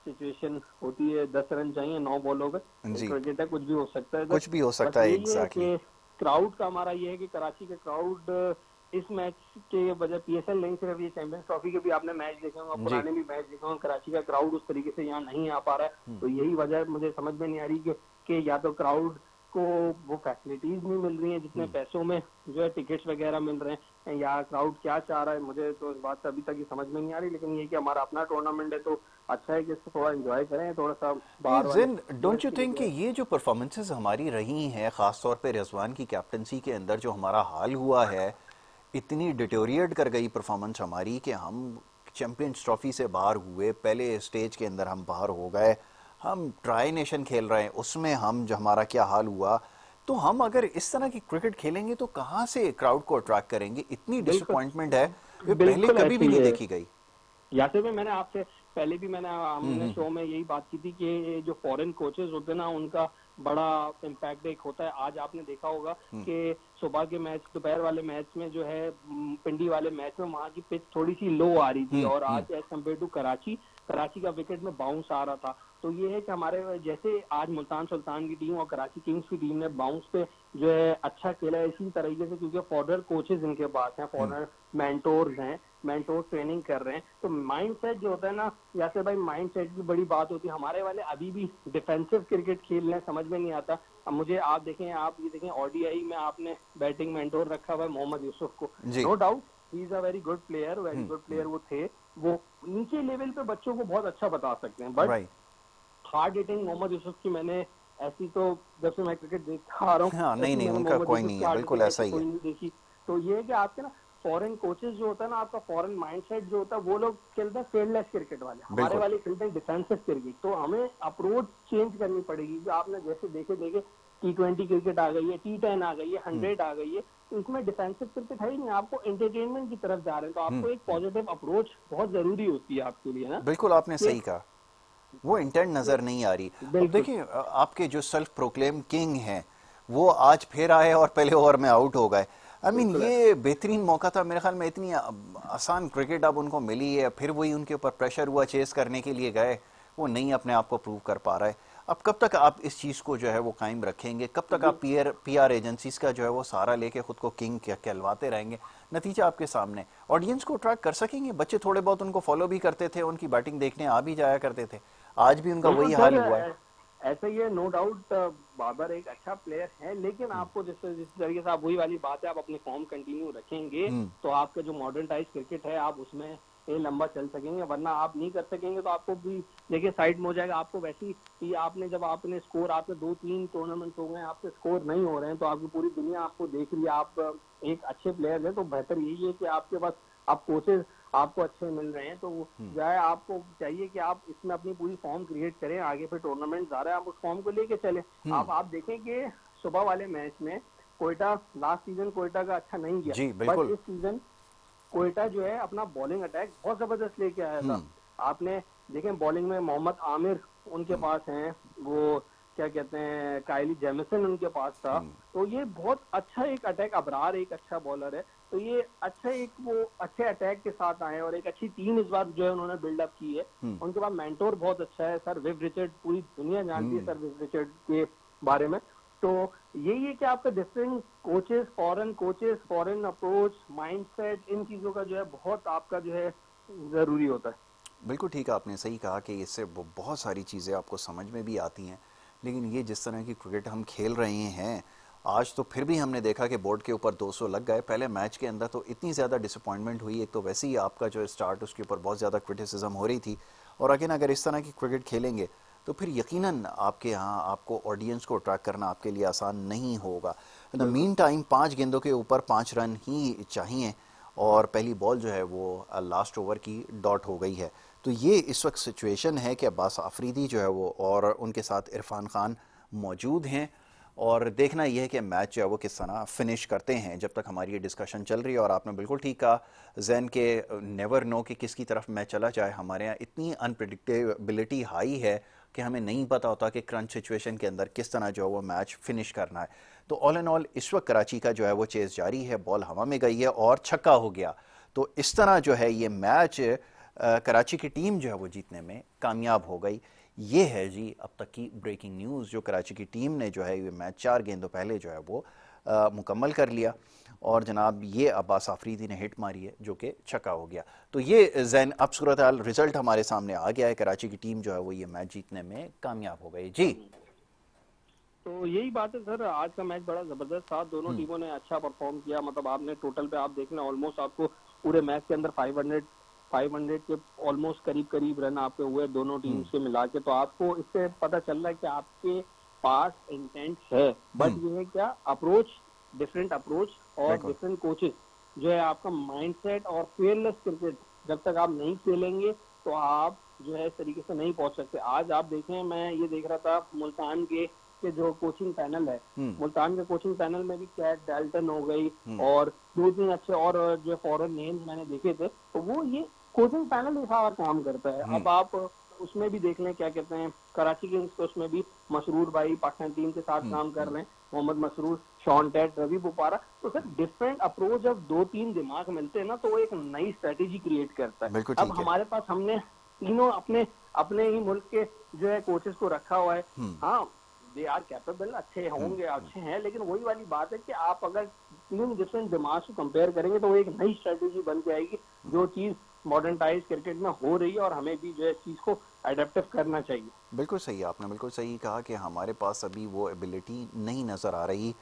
सिचुएशन होती है, 10 रन चाहिए 9 बॉलों पे, जी, क्रिकेट है, कुछ भी हो सकता है। कुछ भी हो सकता बस है, यही है एग्जैक्टली। कि क्राउड का हमारा ये है कि कराची का क्राउड इस मैच के वजह, पीएसएल नहीं सिर्फ ये चैंपियंस ट्रॉफी के भी आपने मैच देखे होंगे, जी। पुराने भी मैच देखे होंगे, कराची का क्राउड उस तरीके से यहाँ नहीं आ पा रहा है। तो यही वजह मुझे समझ में नहीं आ रही कि या तो क्राउड को वो फैसिलिटीज नहीं मिल रही हैं जितने पैसों में जो है टिकट्स वगैरह मिल रहे हैं, या क्राउड क्या चाह रहा है, मुझे तो इस बात से अभी तक ये समझ में नहीं आ रही। लेकिन ये कि हमारा अपना टूर्नामेंट है तो अच्छा है कि इसको थोड़ा एंजॉय करें, थोड़ा सा बाहर वाले जिन डोंट यू थिंक कि ये जो परफॉर्मेंसेस हमारी रही हैं, खासतौर पे रिजवान की कैप्टनसी के अंदर जो हमारा हाल हुआ है, इतनी डिटोरिएट कर गई परफॉर्मेंस हमारी कि हम चैंपियंस ट्रॉफी से बाहर हुए, पहले स्टेज के अंदर हम बाहर हो गए, हम ट्राई नेशन खेल रहे हैं उसमें हम जो हमारा क्या हाल हुआ। तो हम अगर इस तरह की क्रिकेट खेलेंगे तो कहाँ से क्राउड को अट्रैक्ट करेंगे? इतनी बिल्कुल डिसअपॉइंटमेंट है ये पहले बिल्कुल कभी भी ऐसे ही नहीं है। देखी गई। यासिर भाई, मैंने आपसे पहले भी हमने शो में यही बात की थी कि ये जो फॉरेन कोचेस होते हैं ना, उनका बड़ा इम्पैक्ट एक होता है। आज आपने देखा होगा कि सुबह के मैच, दोपहर वाले मैच में जो है पिंडी वाले मैच में वहां की पिच थोड़ी सी लो आ रही थी, और आज as compared to Karachi, Karachi का विकेट में बाउंस आ रहा था। तो ये है कि हमारे जैसे आज मुल्तान सुल्तान की टीम और कराची किंग्स की टीम ने बाउंस पे जो है अच्छा खेला है, इसी तरीके से, क्योंकि फॉरनर कोचेस इनके पास हैं, फॉरनर मेंटोर्स हैं, मेंटोर ट्रेनिंग कर रहे हैं। तो माइंडसेट जो होता है ना यासिर भाई, माइंडसेट की बड़ी बात होती है। हमारे वाले अभी भी डिफेंसिव क्रिकेट खेल रहे हैं, समझ में नहीं आता। अब मुझे आप देखें, आप ये देखें ओडीआई में आपने बैटिंग मेंटोर रखा हुआ है मोहम्मद यूसुफ को, जी। No doubt he is a very good player, very good player वो थे। वो नीचे लेवल पे बच्चों को बहुत अच्छा बता सकते हैं, but right. Hard hitting Mohammad Yousuf की मैंने ऐसी तो, जब से मैं क्रिकेट देखता आ रहा हाँ, हूँ, नहीं ऐसी नहीं, मैंने उनका मोहम्मद कोई यूसुफ नहीं की है, हार्ड बिल्कुल हिटिंग ऐसा ऐसी ही कोई है। नहीं देखी। तो ये है कि आपके ना फॉरेन कोचेस जो होता है ना, आपका फॉरेन माइंडसेट जो होता है, वो लोग खेलते हैं फेयरलेस क्रिकेट वाले, हमारे बिल्कुल। वाले खेलते हैं डिफेंसिव क्रिकेट। तो हमें अप्रोच चेंज करनी पड़ेगी। जो आपने जैसे देखे देखे T20 क्रिकेट आ गई है, T10 आ गई है, 100 आ गई है, तो इसमें डिफेंसिव क्रिकेट है ही नहीं, आपको एंटरटेनमेंट की तरफ जा रहे हैं। तो आपको एक पॉजिटिव अप्रोच बहुत जरूरी होती है आपके लिए ना, बिल्कुल आपने कि सही कहा, वो इंटेंट नजर नहीं आ रही। अब बिल्कुल देखिए आपके जो सेल्फ प्रोक्लेम किंग हैं वो आज फिर आए और पहले ओवर में आउट हो गए। आई मीन बिल्कुल है। ये बेहतरीन मौका था मेरे ख्याल में, इतनी आसान क्रिकेट अब उनको मिली है, फिर वही उनके ऊपर प्रेशर हुआ, चेस करने के लिए गए, वो नहीं अपने आप को प्रूव कर पा रहा है। अब कब तक आप इस चीज़ को जो है वो कायम रखेंगे? कब तक आप पीआर एजेंसीज का जो है वो सहारा लेके खुद को किंग कहलवाते रहेंगे? नतीजा आपके सामने। ऑडियंस को ट्रैक कर सकेंगे? बच्चे थोड़े बहुत उनको फॉलो भी करते थे, उनकी बैटिंग देखने आ भी जाया करते थे, आज भी उनका बिल्कुल वही सर, हाल हुआ है। ऐसा ही है, नो डाउट। बाबर एक अच्छा प्लेयर है, लेकिन आपको जिस तरीके से आप, वही वाली बात है, आप अपने फॉर्म कंटिन्यू रखेंगे तो आपका जो मॉडर्न टाइज क्रिकेट है आप उसमें ये लंबा चल सकेंगे, वरना आप नहीं कर सकेंगे तो आपको भी देखिए साइड में हो जाएगा। आपको वैसी ही आपने जब आपने स्कोर, आपके 2-3 टूर्नामेंट हो गए, आपके स्कोर नहीं हो रहे हैं, तो आपकी पूरी दुनिया आपको देख रही है, आप एक अच्छे प्लेयर है। तो बेहतर यही है कि आपके पास आप कोचेज आपको अच्छे मिल रहे हैं, तो जो है आपको चाहिए कि आप इसमें अपनी पूरी फॉर्म क्रिएट करें। आगे फिर टूर्नामेंट आ रहा है, आप उस फॉर्म को लेके चले। आप देखें कि सुबह वाले मैच में कोयटा, लास्ट सीजन कोयटा का अच्छा नहीं गया, जी बट बिल्कुल। इस सीजन कोयटा जो है अपना बॉलिंग अटैक बहुत जबरदस्त लेके आया था। आपने देखें बॉलिंग में मोहम्मद आमिर उनके पास हैं, वो क्या कहते हैं, काइली जेमिसन उनके पास था। तो ये बहुत अच्छा एक अटैक, अबरार एक अच्छा बॉलर है, तो ये अच्छा एक वो अच्छे अटैक के साथ आए और एक अच्छी टीम इस बार जो है उन्होंने बिल्डअप की है। उनके पास मेंटोर बहुत अच्छा है, सर विव रिचर्ड, पूरी दुनिया जानती है सर विव रिचर्ड के बारे में। तो यही है कि आपका different coaches, foreign approach, mindset, इन चीजों का जो है बहुत आपका जो है जरूरी होता है। बिल्कुल ठीक है, आपने सही कहा कि इससे बहुत सारी चीज़ें आपको समझ में भी आती हैं, लेकिन ये जिस तरह की क्रिकेट हम खेल रहे हैं आज, तो फिर भी हमने देखा कि बोर्ड के ऊपर 200 लग गए। पहले मैच के अंदर तो इतनी ज़्यादा डिसअपॉइंटमेंट हुई, एक तो वैसे ही आपका जो स्टार्ट उसके ऊपर बहुत ज़्यादा क्रिटिसिज्म हो रही थी, और अगेन अगर इस तरह की क्रिकेट खेलेंगे तो फिर यकीनन आपके यहाँ आपको ऑडियंस को अट्रैक्ट करना आपके लिए आसान नहीं होगा। द मीन टाइम 5 गेंदों के ऊपर 5 रन ही चाहिए, और पहली बॉल जो है वो लास्ट ओवर की डॉट हो गई है। तो ये इस वक्त सिचुएशन है कि अब्बास आफरीदी जो है वो और उनके साथ इरफान खान मौजूद हैं, और देखना यह है कि मैच जो है वो किस तरह फिनिश करते हैं। जब तक हमारी ये डिस्कशन चल रही है, और आपने बिल्कुल ठीक कहा जैन के, नेवर नो कि किसकी तरफ मैच चला जाए। हमारे यहाँ इतनी अनप्रिडिक्टेबिलिटी हाई है कि हमें नहीं पता होता कि क्रंच सिचुएशन के अंदर किस तरह जो है वो मैच फिनिश करना है। तो ऑल एंड ऑल इस वक्त कराची का जो है वो चेस जारी है, बॉल हवा में गई है और छक्का हो गया। तो इस तरह जो है ये मैच कराची की टीम जो है वो जीतने में कामयाब हो गई। ये है जी अब तक की ब्रेकिंग न्यूज़। जो कराची की टीम ने जो है ये मैच 4 गेंदों पहले जो है वो मुकम्मल कर लिया और जनाब ये अब्बास आफरीदी ने हिट मारी है जो कि छक्का हो गया। तो ये जैन अब सूरत हाल रिजल्ट हमारे सामने आ गया है। कराची की टीम जो है वो ये मैच जीतने में कामयाब हो गई जी। तो यही बात है सर, आज का मैच बड़ा जबरदस्त था, दोनों टीमों ने अच्छा परफॉर्म किया। मतलब आपने टोटल पे आप देख लें, ऑलमोस्ट आपको पूरे मैच के अंदर 500 के ऑलमोस्ट करीब रन आपके हुए दोनों टीम्स के मिला के। तो आपको इससे पता चल रहा है कि आपके पास इंटेंट है, बट ये है क्या, अप्रोच, डिफरेंट अप्रोच और डिफरेंट कोचेस जो है, आपका माइंडसेट और फेयरलेस क्रिकेट जब तक आप नहीं खेलेंगे तो आप जो है इस तरीके से नहीं पहुंच सकते। आज आप देखें, मैं ये देख रहा था मुल्तान के जो कोचिंग पैनल है, मुल्तान के कोचिंग पैनल में भी कैट डाल्टन हो गई और 2-3 अच्छे और जो फॉरेन नेम्स मैंने देखे थे, तो वो ये कोचिंग पैनल ही सारा काम करता है। अब आप उसमें भी देख लें, क्या कहते हैं, कराची किंग्स को उसमें भी मसरूर भाई पाकिस्तान टीम के साथ काम कर रहे हैं, मोहम्मद मसरूर, शॉन टेट, रवि बुपारा। तो सर डिफरेंट अप्रोच, जब 2-3 दिमाग मिलते हैं ना तो वो एक नई स्ट्रेटेजी क्रिएट करता है। अब हमारे पास, हमने तीनों अपने ही मुल्क के जो है कोचेस को रखा हुआ है। हाँ, दे आर कैपेबल, अच्छे होंगे, अच्छे हैं, लेकिन वही वाली बात है कि आप अगर 3 डिफरेंट दिमाग को कंपेयर करेंगे तो वो एक नई स्ट्रेटेजी बन के आएगी, जो चीज मॉडर्न टाइज क्रिकेट में हो रही है और हमें भी जो है इस चीज को एडेप्टिव करना चाहिए। बिल्कुल सही, आपने बिल्कुल सही कहा कि हमारे पास अभी वो एबिलिटी नहीं नज़र आ रही।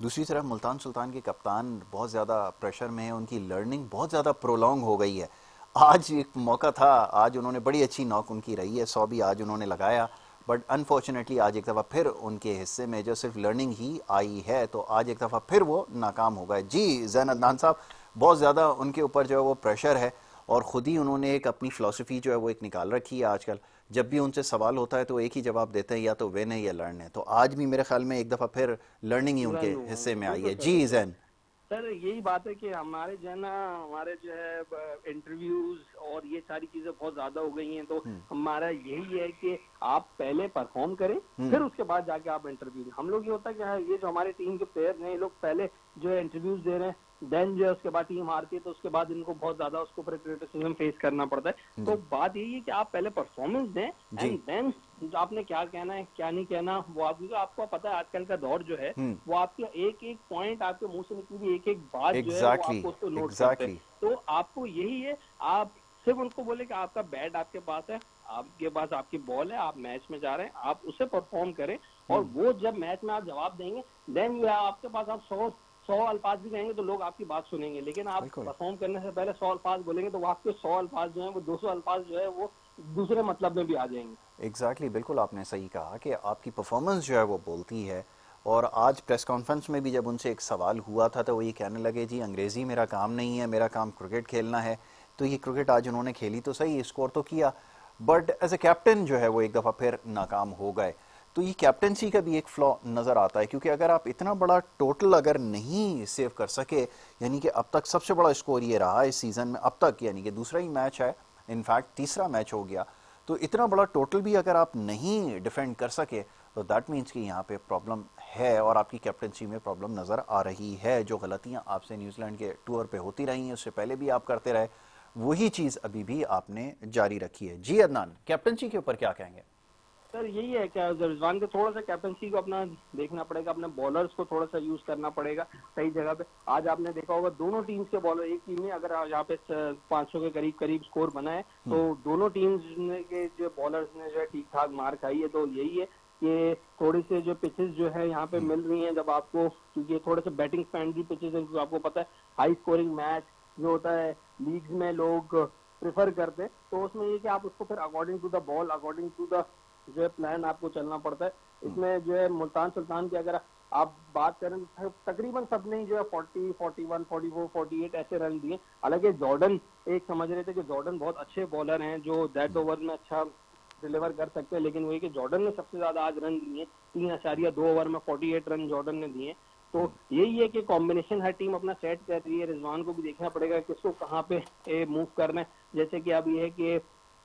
दूसरी तरफ मुल्तान सुल्तान के कप्तान बहुत ज़्यादा प्रेशर में है, उनकी लर्निंग बहुत ज़्यादा प्रोलॉन्ग हो गई है। आज एक मौका था, आज उन्होंने बड़ी अच्छी नॉक उनकी रही है, 100 भी आज उन्होंने लगाया, बट अनफॉर्चुनेटली आज एक दफ़ा फिर उनके हिस्से में जो सिर्फ लर्निंग ही आई है, तो आज एक दफ़ा फिर वो नाकाम हो गए जी। जैन अदनान साहब, बहुत ज़्यादा उनके ऊपर जो है वो प्रेशर है और ख़ुद ही उन्होंने एक अपनी फ़िलासफ़ी जो है वो एक निकाल रखी है। आजकल जब भी उनसे सवाल होता है तो एक ही जवाब देते हैं, या तो विन है या लर्न है। तो आज भी मेरे ख्याल में एक दफ़ा फिर लर्निंग ही उनके हिस्से में आई है जी। जैन सर यही बात है कि हमारे जो है ना, हमारे जो है इंटरव्यूज और ये सारी चीजें बहुत ज्यादा हो गई हैं, तो हमारा यही है कि आप पहले परफॉर्म करें, फिर उसके बाद जाके आप इंटरव्यू। हम लोग ये होता है कि ये जो हमारे टीम के प्लेयर हैं, ये लोग पहले जो है इंटरव्यूज दे रहे हैं, देन जो है उसके बाद टीम हारती है तो उसके बाद इनको बहुत ज्यादा उसके ऊपर क्रिटिसिज्म फेस करना पड़ता है। तो बात यही है कि आप पहले परफॉर्मेंस दें एंड देन आपने क्या कहना है क्या नहीं कहना वो आपको पता है। आजकल का दौर जो है वो आपके एक एक पॉइंट, आपके मुंह से निकली हुई एक एक बात जो है वो आपको उसको नोट करते हैं। तो आपको यही है, आप सिर्फ उनको बोले कि आपका बैट आपके पास है, आपके पास आपकी बॉल है, आप मैच में जा रहे हैं, आप उसे परफॉर्म करें और वो जब मैच में आप जवाब देंगे देन आपके पास आप 100 अल्फाज भी कहेंगे तो लोग आपकी बात सुनेंगे। लेकिन आप परफॉर्म करने से पहले 100 अल्फाज बोलेंगे तो वो आपके 100 अल्फाज जो है वो 200 अल्फाज जो है वो दूसरे मतलब में भी आ जाएंगे। एग्जैक्टली, बिल्कुल आपने सही कहा कि आपकी परफॉर्मेंस जो है वो बोलती है। और आज प्रेस कॉन्फ्रेंस में भी जब उनसे एक सवाल हुआ था तो वो ये कहने लगे जी अंग्रेज़ी मेरा काम नहीं है, मेरा काम क्रिकेट खेलना है। तो ये क्रिकेट आज उन्होंने खेली तो सही, स्कोर तो किया, बट एज ए कैप्टन जो है वो एक दफ़ा फिर नाकाम हो गए। तो ये कैप्टनसी का भी एक फ्लॉ नज़र आता है, क्योंकि अगर आप इतना बड़ा टोटल अगर नहीं सेव कर सके, यानी कि अब तक सबसे बड़ा स्कोर ये रहा इस सीज़न में अब तक, यानी कि दूसरा ही मैच है, इनफैक्ट तीसरा मैच हो गया, तो इतना बड़ा टोटल भी अगर आप नहीं डिफेंड कर सके तो दैट मीन्स कि यहाँ पे प्रॉब्लम है और आपकी कैप्टनसी में प्रॉब्लम नज़र आ रही है। जो गलतियाँ आपसे न्यूजीलैंड के टूर पे होती रही हैं, उससे पहले भी आप करते रहे, वही चीज़ अभी भी आपने जारी रखी है। जी अदनान, कैप्टनसी के ऊपर क्या कहेंगे? सर यही है क्या, रिजवान को थोड़ा सा कैप्टनसी को अपना देखना पड़ेगा, अपने बॉलर्स को थोड़ा सा यूज करना पड़ेगा सही जगह पे। आज आपने देखा होगा दोनों टीम्स के बॉलर, एक टीम में अगर यहाँ पे 500 के करीब स्कोर बना है तो दोनों टीम्स के जो बॉलर्स ने जो है ठीक ठाक मार खाई है। तो यही है कि थोड़ी से जो पिचेस जो है यहाँ पे मिल रही हैं जब आपको, क्योंकि थोड़े से बैटिंग फ्रेंडली पिचेस है, क्योंकि आपको पता है हाई स्कोरिंग मैच जो होता है लीग्स में लोग प्रेफर करते हैं, तो उसमें ये कि आप उसको फिर according to the ball, according to the जो है प्लान आपको चलना पड़ता है। इसमें जो है मुल्तान सुल्तान की अगर आप बात करें तो तकरीबन सबने जो है 40, 41, 44, 48 ऐसे रन दिए। हालांकि जॉर्डन, एक समझ रहे थे कि जॉर्डन बहुत अच्छे बॉलर हैं जो डेथ ओवर में अच्छा डिलीवर कर सकते हैं, लेकिन वही कि जॉर्डन ने सबसे ज्यादा आज रन दिए, 3.2 ओवर में 48 रन जॉर्डन ने दिए। तो यही है कि कॉम्बिनेशन हर टीम अपना सेट कर रही है। रिजवान को भी देखना पड़ेगा किसको कहाँ पे मूव करना है। जैसे कि अब ये है कि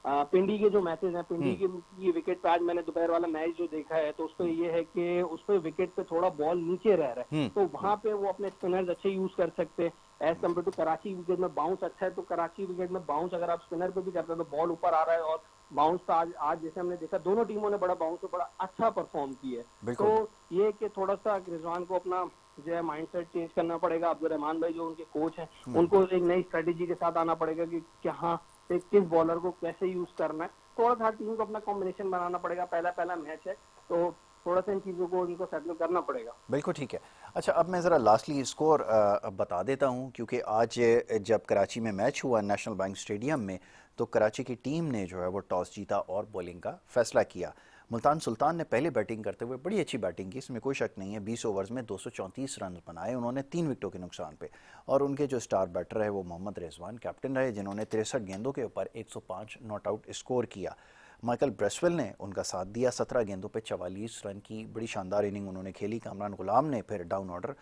पिंडी के जो मैचेस हैं, पिंडी की विकेट पे आज मैंने दोपहर वाला मैच जो देखा है तो उसको ये है कि उस पे विकेट पे थोड़ा बॉल नीचे रह रहा है, तो वहां पे वो अपने स्पिनर्स अच्छे यूज कर सकते हैं as compared to Karachi wicket में बाउंस अच्छा है। तो कराची विकेट में बाउंस अगर आप स्पिनर पे भी करते हैं तो बॉल ऊपर आ रहा है, और बाउंस तो आज जैसे हमने देखा दोनों टीमों ने बड़ा बाउंस पे बड़ा अच्छा परफॉर्म किया है। तो ये कि थोड़ा सा रिजवान को अपना जो है माइंडसेट चेंज करना पड़ेगा। अब्दुर्रहमान भाई जो उनके कोच हैं उनको एक नई स्ट्रेटेजी के साथ आना पड़ेगा कि क्या किस बॉलर को कैसे यूज करना है। थोड़ा सा टीम को अपना कॉम्बिनेशन बनाना पड़ेगा, पहला मैच है तो थोड़ा सा इन चीजों को उनको सेटल करना पड़ेगा। बिल्कुल ठीक है। अच्छा, अब मैं ज़रा लास्टली स्कोर बता देता हूं, क्योंकि आज जब कराची में मैच हुआ नेशनल बैंक स्टेडियम में, तो कराची की टीम ने जो है वो टॉस जीता और बॉलिंग का फैसला किया। मुल्तान सुल्तान ने पहले बैटिंग करते हुए बड़ी अच्छी बैटिंग की, इसमें कोई शक नहीं है। 20 ओवर्स में 234 रन बनाए उन्होंने 3 विकेटों के नुकसान पे, और उनके जो स्टार बैटर रहे वो मोहम्मद रिजवान कैप्टन रहे, जिन्होंने 63 गेंदों के ऊपर 105 नॉट आउट स्कोर किया। माइकल ब्रेसवेल ने उनका साथ दिया, 17 गेंदों पे 44 रन की बड़ी शानदार इनिंग उन्होंने खेली। कामरान गुलाम ने फिर डाउन ऑर्डर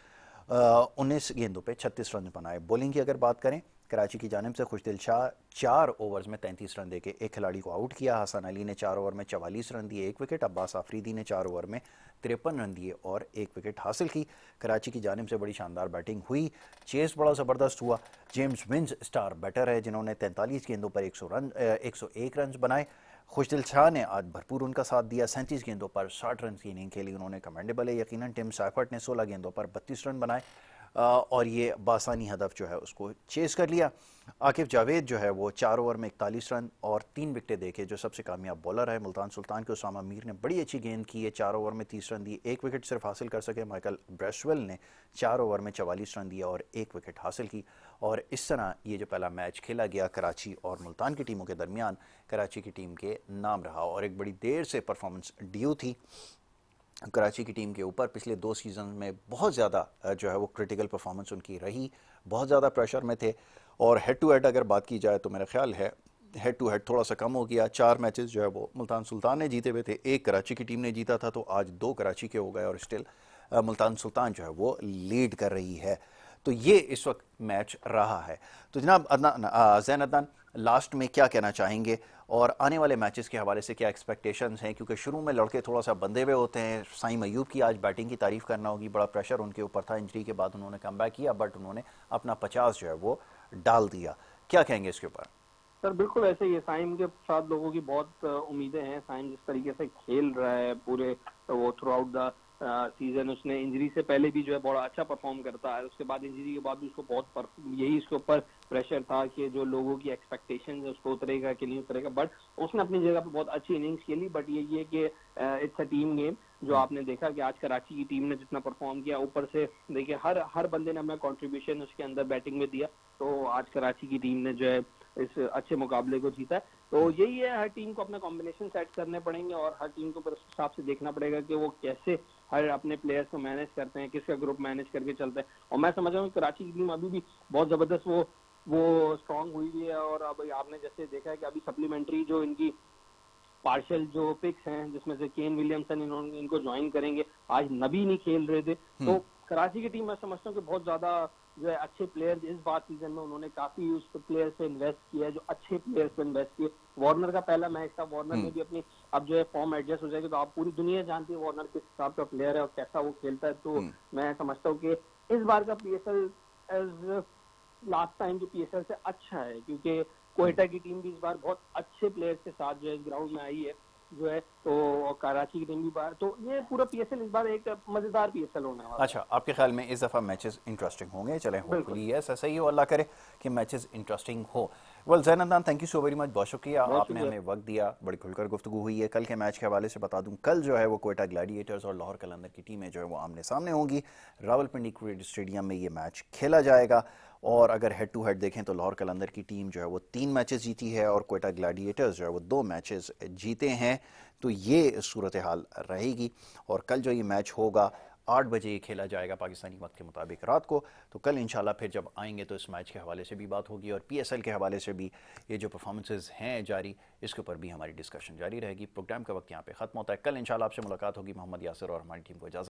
19 गेंदों पे 36 रन बनाए। बॉलिंग की अगर बात करें, कराची की जानिब से खुशदिल शाह 4 ओवर्स में 33 रन देके एक खिलाड़ी को आउट किया। हसन अली ने 4 ओवर में 44 रन दिए, 1 विकेट। अब्बास आफरीदी ने 4 ओवर में 53 रन दिए और 1 विकेट हासिल की। कराची की जानिब से बड़ी शानदार बैटिंग हुई, चेस बड़ा ज़बरदस्त हुआ। जेम्स विंस स्टार बैटर है, जिन्होंने 43 गेंदों पर 101 रन बनाए। खुशदिल शाह ने आज भरपूर उनका साथ दिया, 37 गेंदों पर 60 रन की इनिंग खेली, उन्होंने कमेंडेबल है यकीनन। टिम सैफर्ट ने 16 गेंदों पर 32 रन बनाए और ये बासानी हदफ जो है उसको चेस कर लिया। आकिफ जावेद जो है वो 4 ओवर में 41 रन और 3 विकेटें देके जो सबसे कामयाब बॉलर है। मुल्तान सुल्तान के उसामा मीर ने बड़ी अच्छी गेंद की है, 4 ओवर में 30 रन दिए, 1 विकेट सिर्फ हासिल कर सके। माइकल ब्रेसवेल ने 4 ओवर में 44 रन दिया और 1 विकेट हासिल की। और इस तरह ये जो पहला मैच खेला गया कराची और मुल्तान की टीमों के दरमियान, कराची की टीम के नाम रहा और एक बड़ी देर से परफॉर्मेंस ड्यू थी कराची की टीम के ऊपर। पिछले 2 सीज़न में बहुत ज़्यादा जो है वो क्रिटिकल परफॉर्मेंस उनकी रही, बहुत ज़्यादा प्रेशर में थे। और हेड टू हेड अगर बात की जाए तो मेरा ख्याल है हेड टू हेड थोड़ा सा कम हो गया। 4 मैचेस जो है वो मुल्तान सुल्तान ने जीते हुए थे, 1 कराची की टीम ने जीता था, तो आज 2 कराची के हो गए और स्टिल मुल्तान सुल्तान जो है वो लीड कर रही है। तो ये इस वक्त मैच रहा है। तो जनाब ज़ैन अदनान, लास्ट में क्या कहना चाहेंगे और आने वाले मैचेस के हवाले से क्या एक्सपेक्टेशंस हैं? क्योंकि शुरू में लड़के थोड़ा सा बंधे हुए होते हैं। साइम अयूब की आज बैटिंग की तारीफ करना होगी, बड़ा प्रेशर उनके ऊपर था, इंजरी के बाद उन्होंने कमबैक किया, बट उन्होंने अपना 50 जो है वो डाल दिया। क्या कहेंगे इसके ऊपर? सर बिल्कुल ऐसे ही है, साइम के साथ लोगों की बहुत उम्मीदें हैं। साइम जिस तरीके से खेल रहा है पूरे वो थ्रू आउट द सीजन, उसने इंजरी से पहले भी जो है बड़ा अच्छा परफॉर्म करता है, उसके बाद इंजरी के बाद भी उसको बहुत यही उसके ऊपर प्रेशर था कि जो लोगों की एक्सपेक्टेशन है उसको उतरेगा कि नहीं उतरेगा, बट उसने अपनी जगह पे बहुत अच्छी इनिंग्स खेली। बट ये है कि इट्स अ टीम गेम। जो आपने देखा कि आज कराची की टीम ने जितना परफॉर्म किया, ऊपर से देखिए हर बंदे ने अपना कंट्रीब्यूशन उसके अंदर बैटिंग में दिया, तो आज कराची की टीम ने जो है इस अच्छे मुकाबले को जीता है। तो यही है, हर टीम को अपना कॉम्बिनेशन सेट करने पड़ेंगे और हर टीम को उस हिसाब से देखना पड़ेगा कि वो कैसे हर अपने प्लेयर्स को मैनेज करते हैं, किसका ग्रुप मैनेज करके चलते हैं। और मैं समझ रहा हूँ कराची की टीम अभी भी बहुत जबरदस्त वो स्ट्रांग हुई भी है। और अब आपने जैसे देखा है कि अभी सप्लीमेंट्री जो इनकी पार्शियल जो पिक्स हैं, जिसमें से केन विलियमसन इनको ज्वाइन करेंगे, आज नबी नहीं खेल रहे थे, तो कराची की टीम मैं समझता हूँ कि बहुत ज्यादा जो है अच्छे प्लेयर्स इस बार सीजन में उन्होंने काफी उस प्लेयर्स पे इन्वेस्ट किया है, जो अच्छे प्लेयर्स पे इन्वेस्ट किए। वार्नर का पहला मैच था, वार्नर में भी अपनी अब जो है फॉर्म एडजस्ट हो जाएगी, तो आप पूरी दुनिया जानती है वार्नर किस हिसाब का प्लेयर है और कैसा वो खेलता है। तो मैं समझता हूँ कि इस बार का पीएसएल एज लास्ट टाइम जो पीएसएल से अच्छा है, क्योंकि कोयटा की टीम भी इस बार बहुत अच्छे प्लेयर्स के साथ जो है ग्राउंड में आई है जो है, तो कराची की टीम भी बार, तो ये पूरा पीएसएल इस बार एक मजेदार पीएसएल होने वाला है। अच्छा, आपके ख्याल में इस दफ़ा मैचेस इंटरेस्टिंग होंगे? चलें, होपफुली ऐसा सही हो, अल्लाह करे कि मैचेस इंटरेस्टिंग हो। Well Zain Adnan, thank you so very much, बहुत शुक्रिया, आपने हमें वक्त दिया, बड़ी खुलकर गुफ्तगू हुई है। कल के मैच के हवाले से बता दूं, कल जो है वो कोयटा ग्लैडिएटर्स और लाहौर कलंदर की टीमें जो है वो आमने सामने होंगी। रावलपिंडी क्रिकेट स्टेडियम में ये मैच खेला जाएगा। और अगर हेड टू हेड देखें तो लाहौर कलंदर की टीम जो है वो 3 मैचेस जीती है और कोयटा ग्लैडिएटर्स जो है वो 2 मैचेस जीते हैं। तो ये सूरत हाल रहेगी। और कल जो ये मैच होगा 8 बजे ये खेला जाएगा पाकिस्तानी वक्त के मुताबिक रात को। तो कल इंशाल्लाह फिर जब आएंगे तो इस मैच के हवाले से भी बात होगी और पीएसएल के हवाले से भी, ये जो परफॉर्मेंसेज हैं जारी, इसके ऊपर भी हमारी डिस्कशन जारी रहेगी। प्रोग्राम का वक्त यहाँ पे ख़त्म होता है। कल इंशाल्लाह आपसे मुलाकात होगी। मोहम्मद यासिर और हमारी टीम को इजाज़त।